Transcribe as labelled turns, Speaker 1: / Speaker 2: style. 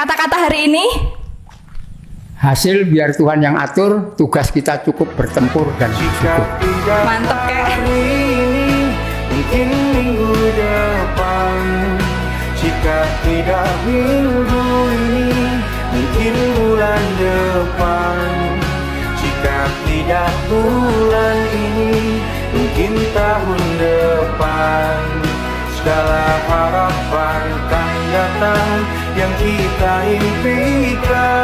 Speaker 1: Kata-kata hari ini,
Speaker 2: Hasil biar Tuhan yang atur, tugas kita cukup bertempur dan syukur.
Speaker 1: mantep kayak.
Speaker 3: Mungkin minggu depan, jika tidak minggu ini, mungkin bulan depan. Jika tidak bulan ini, mungkin tahun depan. Segala harapan kan datang yang kita impikan.